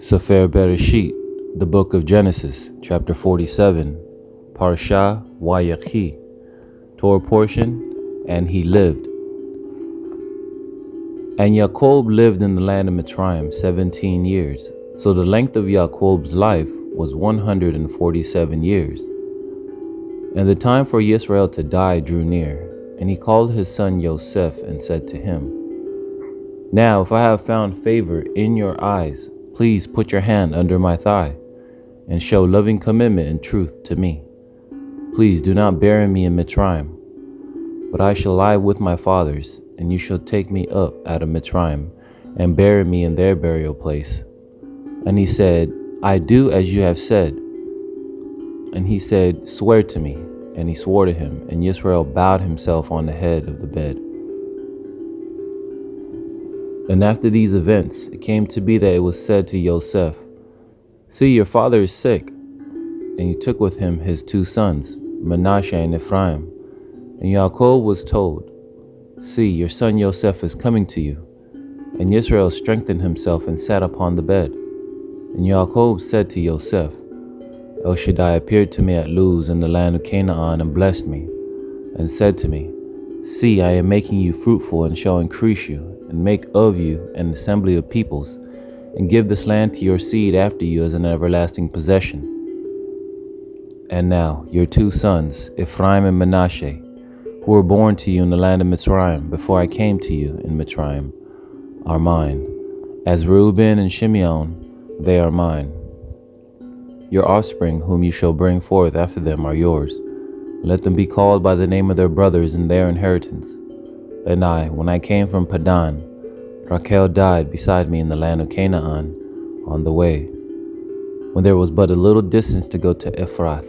Sefer Beryshyte, the book of Genesis, chapter 47, Parsha Vayechi, Torah portion, and he lived. And Yaakov lived in the land of Mitzrayim 17 years, so the length of Yaakov's life was 147 years. And the time for Yisrael to die drew near, and he called his son Yosef and said to him, "Now if I have found favor in your eyes, please put your hand under my thigh, and show loving commitment and truth to me. Please do not bury me in Mitzrayim, but I shall lie with my fathers, and you shall take me up out of Mitzrayim, and bury me in their burial place." And he said, "I do as you have said." And he said, "Swear to me." And he swore to him, and Yisrael bowed himself on the head of the bed. And after these events, it came to be that it was said to Yosef, "See, your father is sick." And he took with him his two sons, Manasseh and Ephraim. And Yaakov was told, "See, your son Yosef is coming to you." And Yisrael strengthened himself and sat upon the bed. And Yaakov said to Yosef, "El Shaddai appeared to me at Luz in the land of Canaan and blessed me, and said to me, 'See, I am making you fruitful and shall increase you, and make of you an assembly of peoples, and give this land to your seed after you as an everlasting possession.' And now your two sons, Ephraim and Manasseh, who were born to you in the land of Mitzrayim before I came to you in Mitzrayim, are mine. As Reuben and Shimeon, they are mine. Your offspring, whom you shall bring forth after them, are yours. Let them be called by the name of their brothers in their inheritance. And I, when I came from Padan, Rachel died beside me in the land of Canaan on the way, when there was but a little distance to go to Ephrath.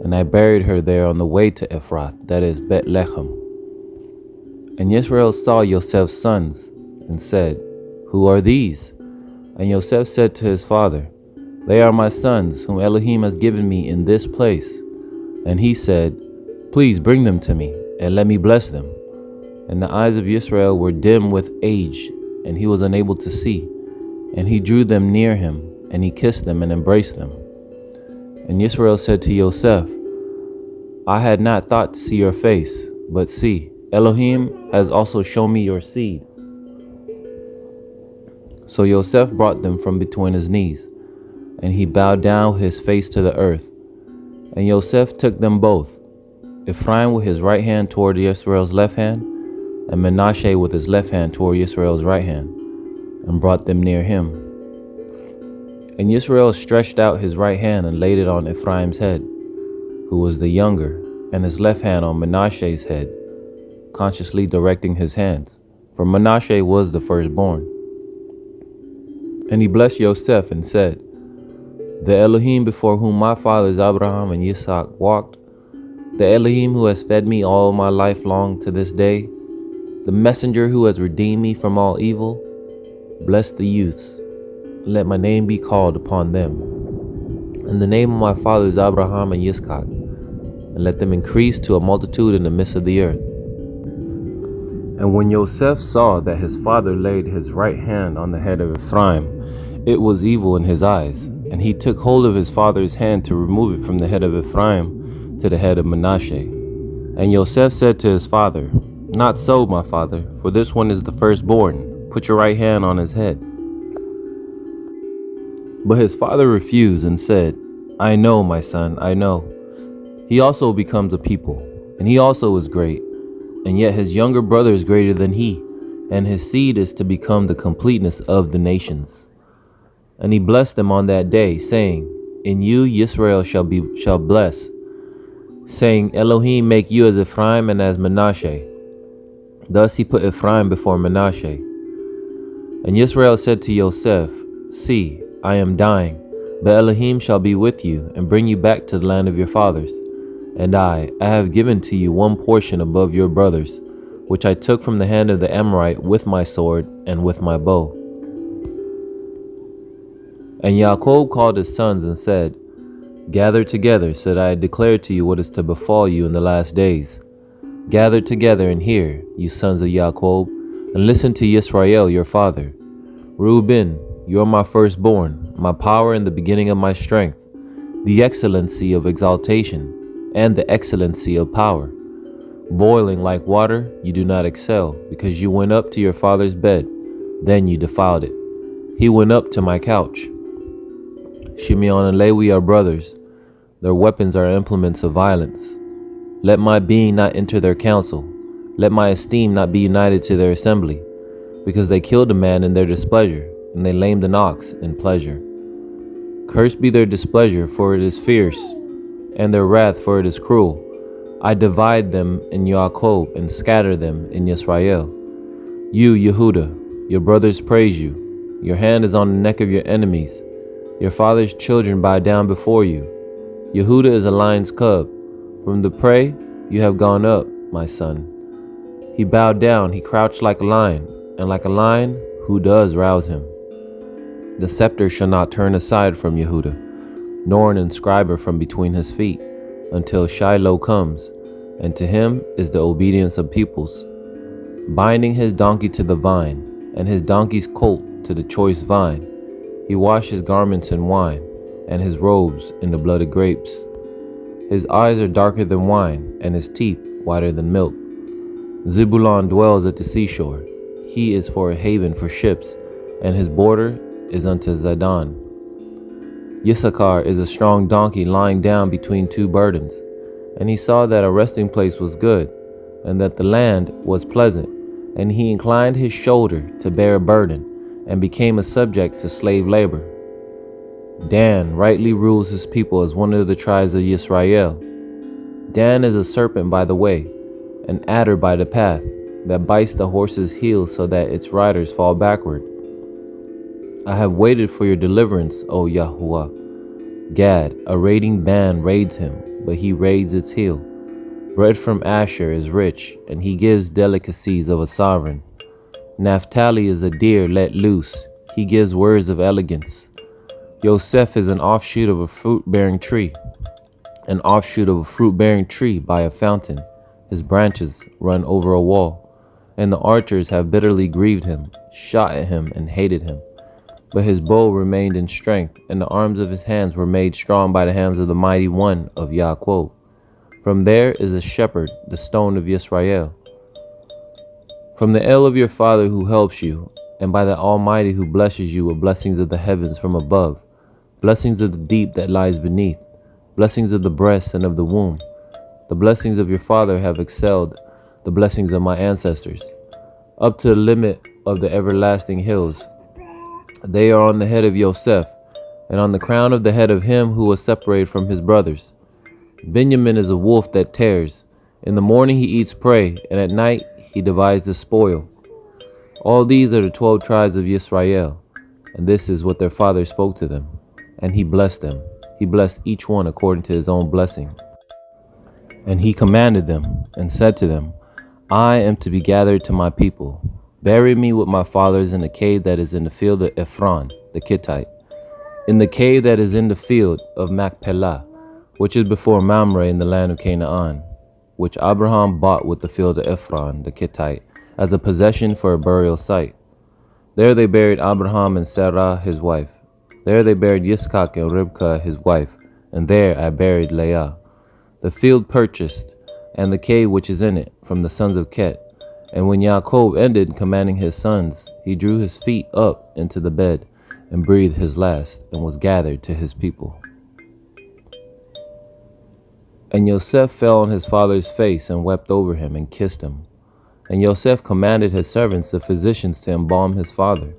And I buried her there on the way to Ephrath, that is Bethlehem. And Yisrael saw Yosef's sons, and said, "Who are these?" And Yosef said to his father, "They are my sons, whom Elohim has given me in this place." And he said, "Please bring them to me, and let me bless them." And the eyes of Yisrael were dim with age, and he was unable to see. And he drew them near him, and he kissed them and embraced them. And Yisrael said to Yosef, "I had not thought to see your face, but see, Elohim has also shown me your seed." So Yosef brought them from between his knees, and he bowed down his face to the earth. And Yosef took them both, Ephraim with his right hand toward Yisrael's left hand, and Manasseh with his left hand toward Yisrael's right hand, and brought them near him. And Yisrael stretched out his right hand and laid it on Ephraim's head, who was the younger, and his left hand on Manasseh's head, consciously directing his hands, for Manasseh was the firstborn. And he blessed Yosef and said, "The Elohim before whom my fathers Abraham and Yitzhak walked, the Elohim who has fed me all my life long to this day, the messenger who has redeemed me from all evil, bless the youths, and let my name be called upon them, and the name of my fathers Abraham and Yitzhak, and let them increase to a multitude in the midst of the earth." And when Yosef saw that his father laid his right hand on the head of Ephraim, it was evil in his eyes, and he took hold of his father's hand to remove it from the head of Ephraim to the head of Manasseh. And Yosef said to his father, "Not so, my father, for this one is the firstborn. Put your right hand on his head." But his father refused and said, "I know, my son, I know. He also becomes a people, and he also is great, and yet his younger brother is greater than he, and his seed is to become the completeness of the nations." And he blessed them on that day, saying, "In you Yisrael shall bless, saying, Elohim make you as Ephraim and as Manasseh." Thus he put Ephraim before Manasseh. And Yisrael said to Yosef, "See, I am dying, but Elohim shall be with you and bring you back to the land of your fathers. And I have given to you one portion above your brothers, which I took from the hand of the Amorite with my sword and with my bow." And Yaakov called his sons and said, "Gather together, so that I declare to you what is to befall you in the last days. Gather together and hear, you sons of Yaakov, and listen to Yisrael your father. Reuben, You are my firstborn, my power and the beginning of my strength, the excellency of exaltation, and the excellency of power. Boiling like water, you do not excel, because you went up to your father's bed, then you defiled it. He went up to my couch. Shimeon and Lewi are brothers. Their weapons are implements of violence. Let my being not enter their council. Let my esteem not be united to their assembly, because they killed a man in their displeasure, and they lamed an ox in pleasure. Cursed be their displeasure, for it is fierce, and their wrath, for it is cruel. I divide them in Yaakov and scatter them in Yisrael. You, Yehuda, your brothers praise you. Your hand is on the neck of your enemies. Your father's children bow down before you. Yehuda is a lion's cub. From the prey you have gone up, my son. He bowed down, he crouched like a lion, and like a lion, who does rouse him? The scepter shall not turn aside from Yehuda, nor an inscriber from between his feet, until Shiloh comes, and to him is the obedience of peoples. Binding his donkey to the vine, and his donkey's colt to the choice vine, he washed his garments in wine, and his robes in the blood of grapes. His eyes are darker than wine, and his teeth whiter than milk. Zebulun dwells at the seashore. He is for a haven for ships, and his border is unto Zidon. Issachar is a strong donkey lying down between two burdens. And he saw that a resting place was good, and that the land was pleasant. And he inclined his shoulder to bear a burden, and became a subject to slave labor. Dan rightly rules his people as one of the tribes of Yisrael. Dan is a serpent by the way, an adder by the path, that bites the horse's heels so that its riders fall backward. I have waited for your deliverance, O Yahuwah. Gad, a raiding band raids him, but he raids its heel. Bread from Asher is rich, and he gives delicacies of a sovereign. Naphtali is a deer let loose. He gives words of elegance. Yosef is an offshoot of a fruit-bearing tree, an offshoot of a fruit-bearing tree by a fountain. His branches run over a wall, and the archers have bitterly grieved him, shot at him, and hated him. But his bow remained in strength, and the arms of his hands were made strong by the hands of the mighty one of Yaakov. From there is a shepherd, the stone of Yisrael. From the El of your father who helps you, and by the Almighty who blesses you with blessings of the heavens from above, blessings of the deep that lies beneath, blessings of the breast and of the womb. The blessings of your father have excelled the blessings of my ancestors, up to the limit of the everlasting hills. They are on the head of Yosef, and on the crown of the head of him who was separated from his brothers. Benjamin is a wolf that tears. In the morning he eats prey, and at night he divides the spoil. All these are the 12 tribes of Yisrael, and this is what their father spoke to them. And he blessed them. He blessed each one according to his own blessing. And he commanded them, and said to them, I am to be gathered to my people. Bury me with my fathers in the cave that is in the field of Ephron, the Kittite, in the cave that is in the field of Machpelah, which is before Mamre in the land of Canaan, which Abraham bought with the field of Ephron, the Kittite, as a possession for a burial site. There they buried Abraham and Sarah his wife. There they buried Yitzchak and Ribkah his wife, and there I buried Leah. The field purchased, and the cave which is in it, from the sons of Ket. And when Yaakov ended commanding his sons, he drew his feet up into the bed, and breathed his last, and was gathered to his people. And Yosef fell on his father's face, and wept over him, and kissed him. And Yosef commanded his servants, the physicians, to embalm his father.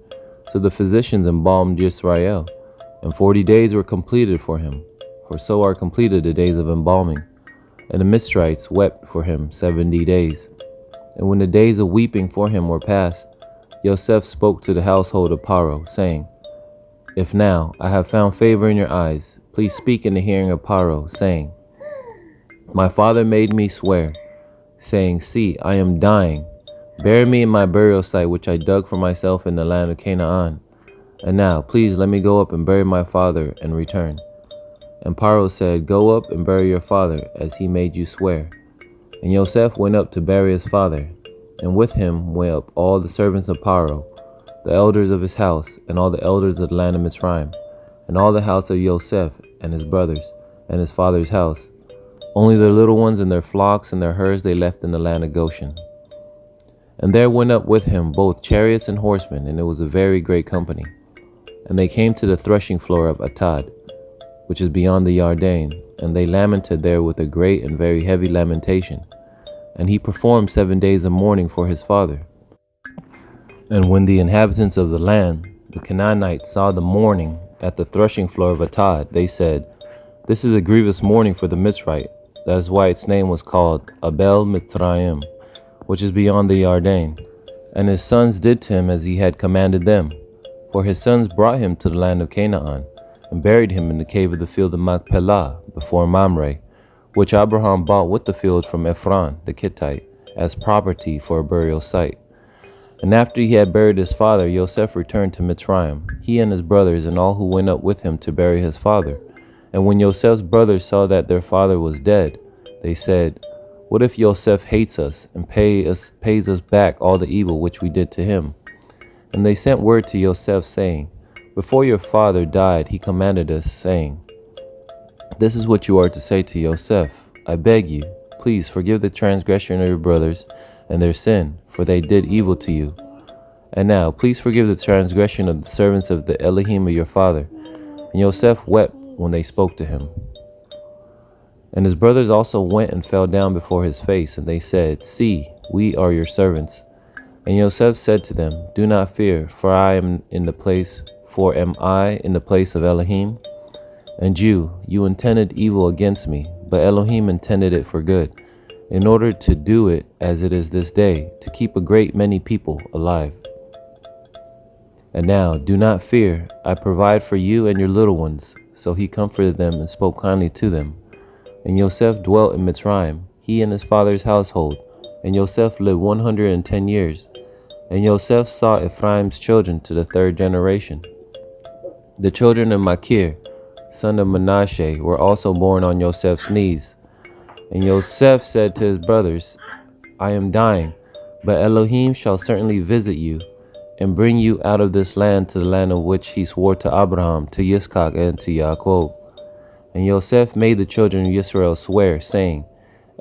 So the physicians embalmed Yisrael, and 40 days were completed for him, for so are completed the days of embalming. And the Mizrites wept for him 70 days. And when the days of weeping for him were past, Yosef spoke to the household of Paro, saying, If now I have found favor in your eyes, please speak in the hearing of Paro, saying, My father made me swear, saying, See, I am dying. Bury me in my burial site which I dug for myself in the land of Canaan. And now, please let me go up and bury my father and return. And Paro said, Go up and bury your father, as he made you swear. And Yosef went up to bury his father, and with him went up all the servants of Paro, the elders of his house, and all the elders of the land of Mitzrayim, and all the house of Yosef, and his brothers, and his father's house. Only their little ones and their flocks and their herds they left in the land of Goshen. And there went up with him both chariots and horsemen, and it was a very great company. And they came to the threshing floor of Atad, which is beyond the Yarden, and they lamented there with a great and very heavy lamentation. And he performed 7 days of mourning for his father. And when the inhabitants of the land, the Canaanites, saw the mourning at the threshing floor of Atad, they said, "This is a grievous mourning for the Beryshyte." That is why its name was called Abel Mitzrayim, which is beyond the Yarden. And his sons did to him as he had commanded them. For his sons brought him to the land of Canaan, and buried him in the cave of the field of Machpelah, before Mamre, which Abraham bought with the field from Ephron the Hittite, as property for a burial site. And after he had buried his father, Yosef returned to Mitzrayim, he and his brothers, and all who went up with him to bury his father. And when Yosef's brothers saw that their father was dead, they said, "What if Yosef hates us, and pays us back all the evil which we did to him?" And they sent word to Yosef, saying, "Before your father died, he commanded us, saying, 'This is what you are to say to Yosef: I beg you, please forgive the transgression of your brothers and their sin, for they did evil to you. And now, please forgive the transgression of the servants of the Elohim of your father.' And Yosef wept when they spoke to him. And his brothers also went and fell down before his face, and they said, 'See, we are your servants.' And Yosef said to them, 'Do not fear, for am I in the place of Elohim? And you intended evil against me, but Elohim intended it for good, in order to do it as it is this day, to keep a great many people alive. And now, do not fear, I provide for you and your little ones.' So he comforted them and spoke kindly to them. And Yosef dwelt in Mitzrayim, he and his father's household. And Yosef lived 110 years. And Yosef saw Ephraim's children to the 3rd generation. The children of Machir, son of Manasseh, were also born on Yosef's knees. And Yosef said to his brothers, 'I am dying, but Elohim shall certainly visit you, and bring you out of this land to the land of which he swore to Abraham, to Yitzchak, and to Yaakov.' And Yosef made the children of Israel swear, saying,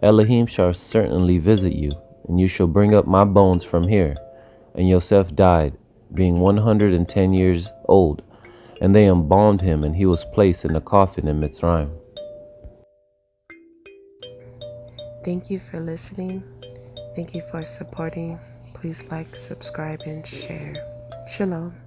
'Elohim shall certainly visit you, and you shall bring up my bones from here.' And Yosef died, being 110 years old, and they embalmed him, and he was placed in a coffin in Mitzrayim." Thank you for listening. Thank you for supporting. Please like, subscribe, and share. Shalom.